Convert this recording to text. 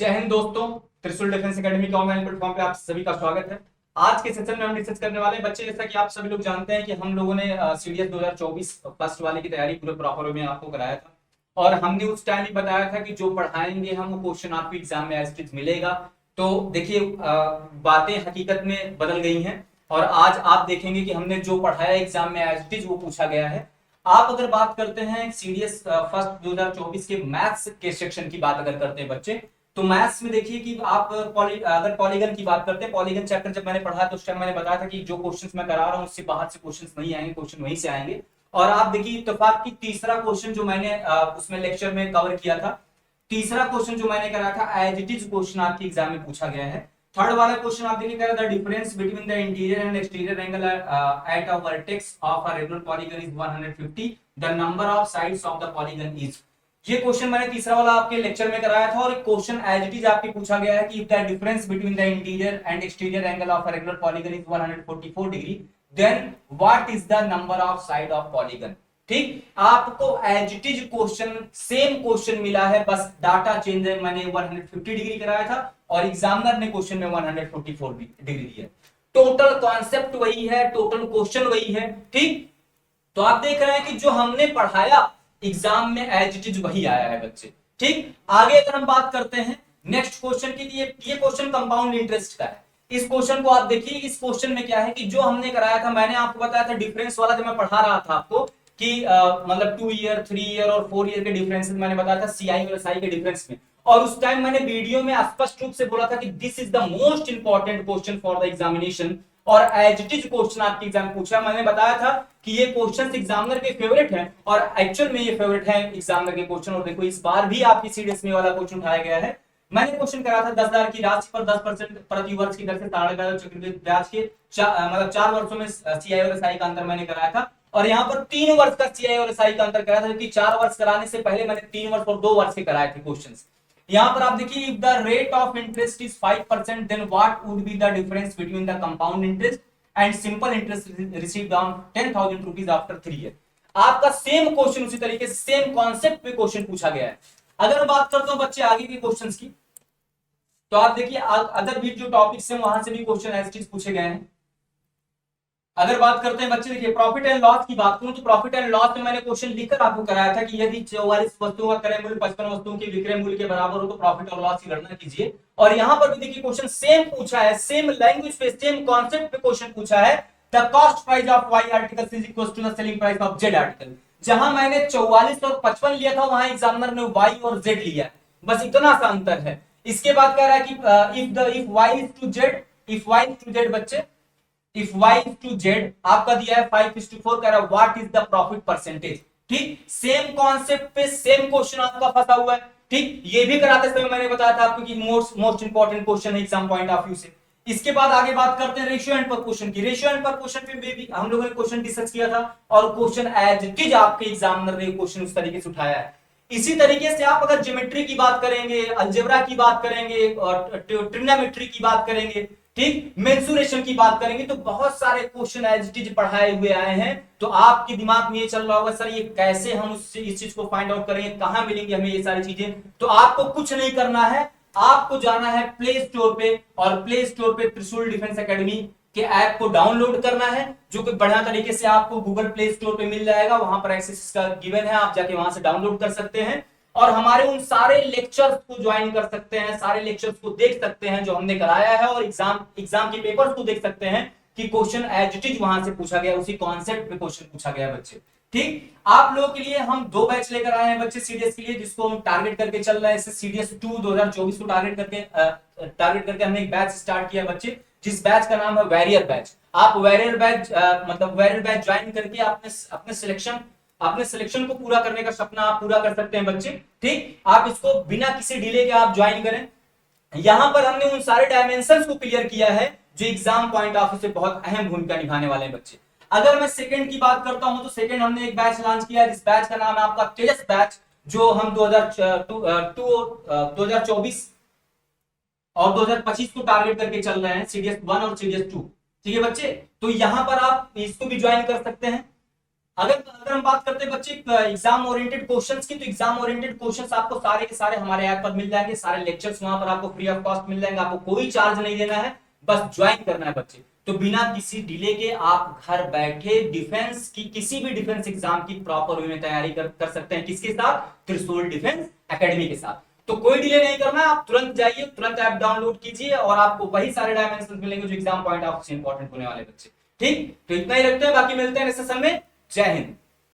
जय हिंद दोस्तों। त्रिशूल डिफेंस एकेडमी के ऑनलाइन प्लेटफॉर्म पे आप सभी का स्वागत है। आज के सेशन में हम डिस्कस करने वाले हैं बच्चे, जैसा कि आप सभी लोग जानते हैं कि हम लोगों ने सीडीएस 2024 फर्स्ट वाले की तैयारी पूरे प्रॉपर में आपको कराया था और हमने उस टाइम ही बताया था कि जो पढ़ाएंगे हम वो क्वेश्चन आपको एग्जाम में एज इट इज मिलेगा। तो देखिए बातें हकीकत में बदल गई हैं और आज आप देखेंगे कि हमने जो पढ़ाया एग्जाम में एज इट इज वो पूछा गया है। आप अगर बात करते हैं सीडीएस फर्स्ट 2024 के मैथ्स के सेक्शन की बात अगर करते हैं बच्चे, तो मैथ्स में देखिए कि आप अगर पॉलीगन की बात करते हैं, पॉलीगन चैप्टर जब मैंने पढ़ा तो उस टाइम मैंने बताया था कि जो क्वेश्चंस मैं करा रहा हूं उससे बाहर से क्वेश्चंस नहीं आएंगे, क्वेश्चन वहीं से आएंगे। और आप देखिए इत्तेफाक की तीसरा क्वेश्चन जो मैंने उसमें लेक्चर में कवर किया था, तीसरा क्वेश्चन जो मैंने करा था एज इट इज क्वेश्चन आपके एग्जाम में पूछा गया है। थर्ड वाला क्वेश्चन आप देखिए the difference between the interior and exterior angle at a vertex of a regular polygon is 150, the number of sides of the polygon is. ये question मैंने तीसरा वाला आपके लेक्चर में कराया था और एक क्वेश्चन एज इट इज आपके पूछा गया है कि the difference between the interior and exterior angle of a regular polygon is 144 degree, then what is the number of side of polygon. ठीक, आपको as it is question same question मिला है, बस डाटा चेंज है। मैंने 150 degree कराया था और एग्जामिनर ने क्वेश्चन में 144 डिग्री दिया। टोटल कॉन्सेप्ट वही है, टोटल क्वेश्चन वही है। ठीक, तो आप देख रहे हैं कि जो हमने पढ़ाया एग्जाम में एज इट इज वही आया है बच्चे। ठीक, आगे अगर हम बात करते हैं नेक्स्ट क्वेश्चन की, ये क्वेश्चन कंपाउंड इंटरेस्ट का है। इस क्वेश्चन को आप देखिए, इस क्वेश्चन में क्या है कि जो हमने कराया था, मैंने आपको बताया था डिफरेंस वाला जब मैं पढ़ा रहा था आपको कि मतलब 2 ईयर 3 ईयर और 4 ईयर के डिफरेंस मैंने बताया था सीआई और एसआई के डिफरेंस में। और उस टाइम मैंने वीडियो में स्पष्ट रूप से बोला था कि this is the most important question for the examination और एज इट इज क्वेश्चन आपके एग्जाम पूछा। मैंने बताया था कि ये क्वेश्चन एग्जामिनर के फेवरेट हैं और एक्चुअल में ये फेवरेट है एग्जामिनर के क्वेश्चन। और देखो इस बार भी आपकी सीडीएस में वाला क्वेश्चन उठाया गया है। मैंने क्वेश्चन करा था 10,000 की राशि पर 10% प्रति वर्ष की दर से ताड़ेदार चक्रवृद्धि ब्याज के मतलब 4 वर्षों में सीआई और एसआई का अंतर मैंने कराया था। और यहाँ पर 3 वर्ष का सीआई और एसआई का अंतर कराया था, क्योंकि 4 वर्ष कराने से पहले मैंने 3 वर्ष और 2 वर्ष के कराए थे क्वेश्चन। यहाँ पर आप देखिए if the rate of interest is 5% then what would be the difference between the compound interest and simple interest received on 10,000 rupees after 3 year. आपका सेम क्वेश्चन उसी तरीके से सेम कॉन्सेप्ट पे क्वेश्चन पूछा गया है। अगर बात करता हूं बच्चे आगे के क्वेश्चंस की, तो आप देखिए अदर भी जो टॉपिक्स हैं वहां से भी क्वेश्चन एज इट इज पूछे गए हैं। अगर बात करते हैं बच्चे, देखिए प्रॉफिट एंड लॉस की बात करूं तो प्रॉफिट एंड लॉस में मैंने क्वेश्चन लिखकर आपको कराया था कि यदि 44 वस्तुओं का क्रय मूल्य 55 वस्तुओं के विक्रय मूल्य के बराबर हो तो प्रॉफिट और लॉस की गणना कीजिए। और यहां पर भी देखिए क्वेश्चन सेम पूछा है, सेम लैंग्वेज पे सेम कॉन्सेप्ट पे क्वेश्चन पूछा है। The cost price of Y article is equal to the selling price of Z article. जहां मैंने 44 और 55 लिया था वहां एग्जामिनर ने वाई और जेड लिया है, बस इतना सा अंतर है। इसके बाद कह रहा है कि if Y is to Z, if Y is to Z बच्चे, इफ y is to z आपका दिया है 5:4, कह रहा है what is the profit percentage. ठीक, सेम कॉन्सेप्ट पे सेम क्वेश्चन आपका फंसा हुआ है। ठीक, ये भी कराते समय मैंने बताया था आपको कि मोस्ट इंपॉर्टेंट क्वेश्चन है एग्जाम पॉइंट ऑफ व्यू से। इसके बाद आगे बात करते हैं रेशियो एंड प्रपोर्शन की। रेशियो एंड प्रपोर्शन पे भी हम लोगों ने क्वेश्चन डिस्कस किया था और क्वेश्चन एज इट इज आपके एग्जामिनर ने क्वेश्चन उस तरीके से उठाया है। इसी तरीके से आप अगर ज्योमेट्री की बात करेंगे, अलजेब्रा की बात करेंगे और ट्रिग्नोमेट्री की बात करेंगे, ठीक, मेंसुरेशन की बात करेंगे, तो बहुत सारे क्वेश्चन एज इट इज पढ़ाए हुए आए हैं। तो आपके दिमाग में ये चल रहा होगा सर ये कैसे हम इस चीज को फाइंड आउट करेंगे, कहां मिलेंगे हमें ये सारी चीजें। तो आपको कुछ नहीं करना है, आपको जाना है प्ले स्टोर पे और प्ले स्टोर पे त्रिशूल डिफेंस एकेडमी के ऐप को डाउनलोड करना है, जो कि बढ़िया तरीके से आपको गूगल प्ले स्टोर पे मिल जाएगा। वहां पर एक्सेस का गिवन है, आप जाके वहां से डाउनलोड कर सकते हैं और हमारे उन सारे लेक्चर्स को ज्वाइन कर सकते हैं, सारे लेक्चर्स को देख सकते हैं जो हमने कराया है और एग्जाम के पेपर्स को देख सकते हैं कि क्वेश्चन एज इट इज वहां से पूछा गया, उसी कॉन्सेप्ट पे क्वेश्चन पूछा गया बच्चे। ठीक, आप लोगों के लिए हम 2 बैच लेकर आए हैं बच्चे सीडीएस के लिए, जिसको हम टारगेट करके चल रहे हैं। सीडीएस 2 2024 को टारगेट करके हमने एक बैच स्टार्ट किया बच्चे, जिस बैच का नाम है वैरियर बैच। आप वैरियर बैच ज्वाइन करके अपने सिलेक्शन को पूरा करने का सपना आप पूरा कर सकते हैं बच्चे। ठीक, आप इसको बिना किसी डिले के आप ज्वाइन करें। यहां पर हमने उन सारे डायमेंशंस को क्लियर किया है जो एग्जाम पॉइंट ऑफ व्यू से बहुत अहम भूमिका निभाने वाले हैं बच्चे। अगर मैं सेकंड की बात करता हूं तो सेकंड हमने एक बैच लॉन्च किया है, जिस बैच का नाम है आपका तेजस बैच, जो हम 2024 और 2025 को टारगेट करके चल रहे हैं, सीडीएस 1 और सीडीएस 2। ठीक है बच्चे, तो यहां पर आप इसको भी ज्वाइन कर सकते हैं। अगर हम बात करते हैं बच्चे एग्जाम ओरिएंटेड क्वेश्चंस की, तो एग्जाम ओरिएंटेड क्वेश्चंस आपको सारे के सारे हमारे ऐप पर मिल जाएंगे, सारे लेक्चर्स वहां पर आपको फ्री ऑफ कॉस्ट मिल जाएंगे, आपको कोई चार्ज नहीं देना है, बस ज्वाइन करना है बच्चे। तो बिना किसी डिले के आप घर बैठे डिफेंस की किसी भी डिफेंस एग्जाम की प्रॉपर वे में तैयारी कर सकते हैं। किसके साथ? त्रिशूल डिफेंस एकेडमी के साथ। तो कोई डिले नहीं करना है, आप तुरंत जाइए, तुरंत ऐप डाउनलोड कीजिए और आपको वही सारे डायमेंशन मिलेंगे जो एग्जाम पॉइंट ऑफ से इंपॉर्टेंट होने वाले बच्चे। ठीक, तो इतना ही रखते हैं, बाकी मिलते हैं नेक्स्ट सेशन में। जय हिंद।